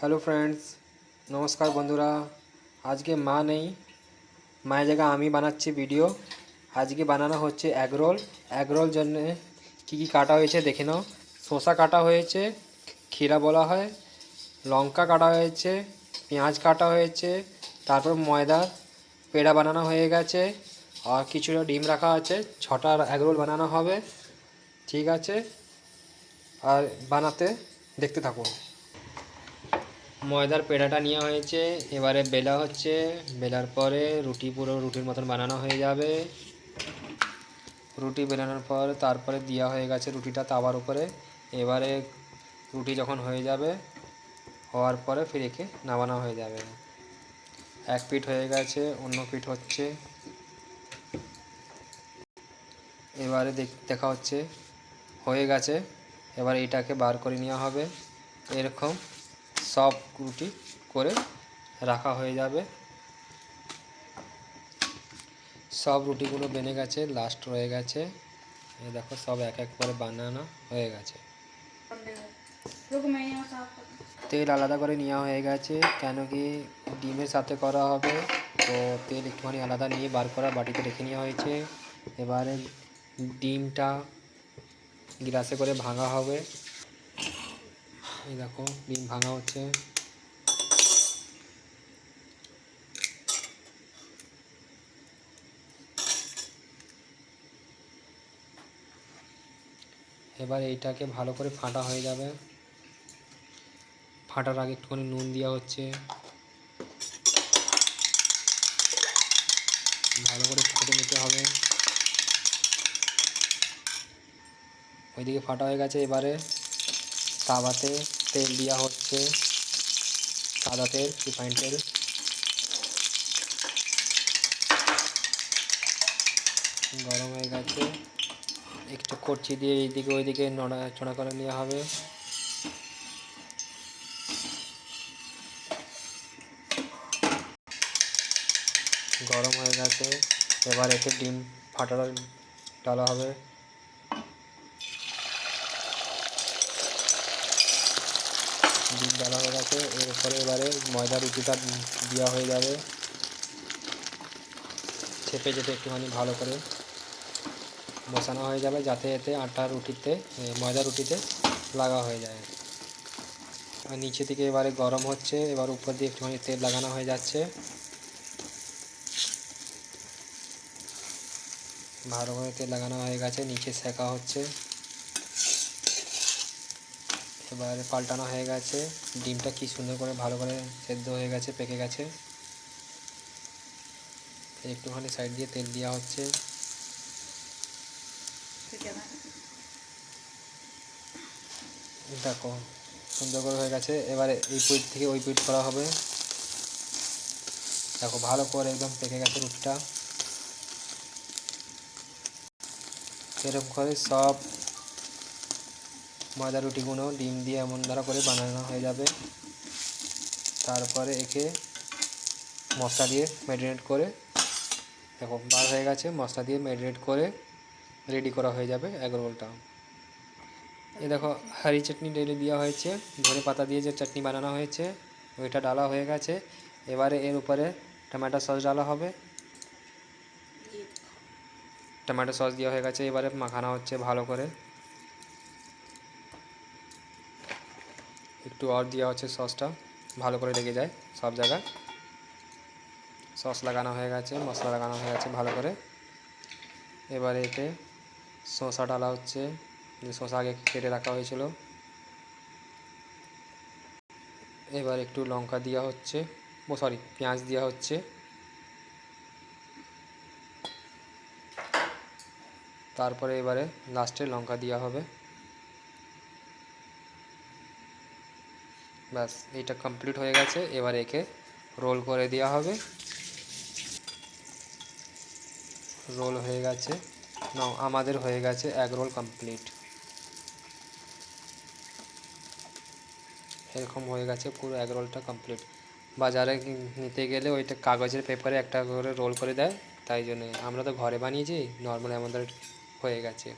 Hello friends, নমস্কার বন্ধুরা। আজকে মা নেই, মায়ের জায়গায় আমি বানাচ্ছি ভিডিও। আজকে বানানো হচ্ছে এগ রোল জন্য কী কী কাটা হয়েছে দেখে নাও। শসা কাটা হয়েছে, ক্ষীরা বলা হয়, লঙ্কা কাটা হয়েছে, পেঁয়াজ কাটা হয়েছে, তারপর ময়দার পেড়া বানানো হয়ে গেছে, আর কিছুটা ডিম রাখা আছে। 6টা এগ রোল বানানো হবে, ঠিক আছে? আর বানাতে দেখতে থাকুন। ময়দার পেড়াটা নেওয়া হয়েছে, এবারে বেলা হচ্ছে। বেলার পরে পুরো রুটির মতন বানানো হয়ে যাবে। রুটি বেলানোর পর তারপরে দেওয়া হয়ে গেছে রুটিটা তাওয়ার উপরে। এবারে রুটি যখন হয়ে যাবে, হওয়ার পরে ফির একে নামানো হয়ে যাবে। এক পিঠ হয়ে গেছে, অন্য পিঠ হচ্ছে। এবারে দেখা হচ্ছে হয়ে গেছে। এবার এটাকে বার করে নেওয়া হবে। এরকম সব রুটি করে রাখা হয়ে যাবে। সব রুটিগুলো বেনে গেছে, লাস্ট রয়ে গেছে। এই দেখো সব এক এক করে বানানো হয়ে গেছে। তেল আলাদা করে নেওয়া হয়ে গেছে, কেন কি ডিমের সাথে করা হবে, তো তেল একটুখানি আলাদা নিয়ে বার করা বাটিতে রেখে নেওয়া হয়েছে। এবারে ডিমটা গ্লাসে করে ভাঙা হবে। এই দেখো ডিম ভাঙা হচ্ছে। এবার এইটাকে ভালো করে ফাটা হয়ে যাবে। ফাটার আগে একটুখানি নুন দেওয়া হচ্ছে, ভালো করে ফেটে নিতে হবে। ওইদিকে ফাটা হয়ে গেছে। এবারে তাওয়াতে তেল দেওয়া হচ্ছে, সাদা তেল, রিফাইন্ড তেল। গরম হয়ে গেছে, একটু কড়চি দিয়ে এইদিকে ওইদিকে নড়াচড়া করে নেওয়া হবে। গরম হয়ে গেছে, এবার এতে ডিম ফাটাটা ডালা হবে। ডিম ডালা হয়ে গেছে, এরপরে এবারে ময়দা রুটিটা দেওয়া হয়ে যাবে। চেপে চেপে একটুখানি ভালো করে বসানো হয়ে যাবে, যাতে এতে ময়দা রুটিতে লাগা হয়ে যায়। আর নিচে থেকে এবারে গরম হচ্ছে, এবার উপর দিয়ে একটুখানি তেল লাগানো হয়ে যাচ্ছে। ভালো করে তেল লাগানো হয়ে গেছে, নিচে সেঁকা হচ্ছে। এবারে পাল্টানো হয়ে গেছে। ডিমটা কি সুন্দর করে ভালো করে সেদ্ধ হয়ে গেছে, পেকে গেছে। একটুখানি সাইড দিয়ে তেল দেওয়া হচ্ছে। দেখো সুন্দর করে হয়ে গেছে। এবারে এই পিঠ থেকে ওই পিঠ করা হবে। দেখো ভালো করে একদম পেকে গেছে রুটিটা। এরকম করে সব ময়দা রুটিগুলো ডিম দিয়ে এমন দ্বারা করে বানানো হয়ে যাবে। তারপরে একে মশলা দিয়ে ম্যারিনেট করে, দেখো বার হয়ে গেছে, মশলা দিয়ে ম্যারিনেট করে রেডি করা হয়ে যাবে এগ রোলটা। এই দেখো হারি চাটনি ডেলে দেওয়া হয়েছে, ধনে পাতা দিয়ে যে চাটনি বানানো হয়েছে ওইটা ডালা হয়ে গেছে। এবারে এর উপরে টমেটো সস ডালা হবে। টমেটো সস দেওয়া হয়ে গেছে, এবারে মাখানো হচ্ছে ভালো করে। একটু আর দেওয়া হচ্ছে, সসটা ভালো করে লেগে যায় সব জায়গায়। সস লাগানো হয়ে গেছে, মশলা লাগানো হয়ে গেছে ভালো করে। এবারে এতে শসা ডালা হচ্ছে, যে শসা আগে কেটে রাখা হয়েছিল। এবার একটু লঙ্কা দেওয়া হচ্ছে, পেঁয়াজ দেওয়া হচ্ছে। তারপরে এবারে লাস্টে লঙ্কা দেওয়া হবে। ব্যাস এইটা কমপ্লিট হয়ে গেছে। এবার একে রোল করে দেওয়া হবে। রোল হয়ে গেছে, নাও আমাদের হয়ে গেছে এগ রোল কমপ্লিট। এরকম হয়ে গেছে পুরো এগ রোলটা কমপ্লিট। বাজারে নিতে গেলে ওইটা কাগজের পেপারে একটা করে রোল করে দেয়, তাই জন্যে আমরা তো ঘরে বানিয়েছি নর্মালি আমাদের হয়ে গেছে।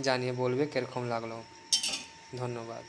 জানিয়ে বলবে কীরকম লাগলো। ধন্যবাদ।